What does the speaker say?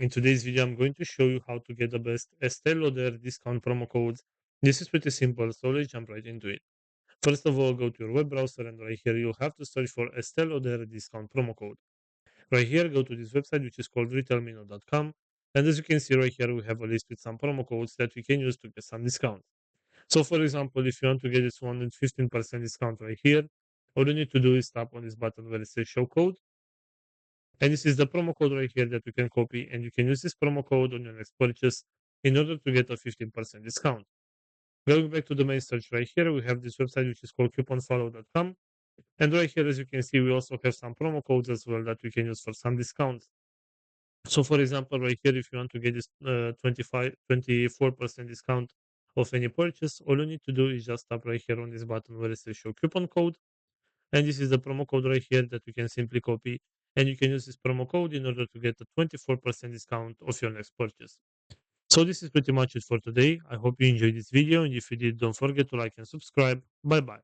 In today's video, I'm going to show you how to get the best Estee Lauder discount promo codes. This is pretty simple, so let's jump right into it. First of all, go to your web browser and right here you'll have to search for Estee Lauder discount promo code. Right here, go to this website which is called retailmenu.com, and as you can see right here, we have a list with some promo codes that we can use to get some discount. So for example, if you want to get this 115% discount right here, all you need to do is tap on this button where it says show code, and this is the promo code right here that you can copy, and you can use this promo code on your next purchase in order to get a 15% discount. Going back to the main search right here, we have this website which is called couponfollow.com. And right here, as you can see, we also have some promo codes as well that we can use for some discounts. So for example, right here, if you want to get this 24% discount of any purchase, all you need to do is just tap right here on this button where it says show coupon code. And this is the promo code right here that you can simply copy. And you can use this promo code in order to get a 24% discount of your next purchase. So this is pretty much it for today. I hope you enjoyed this video. And if you did, don't forget to like and subscribe. Bye bye.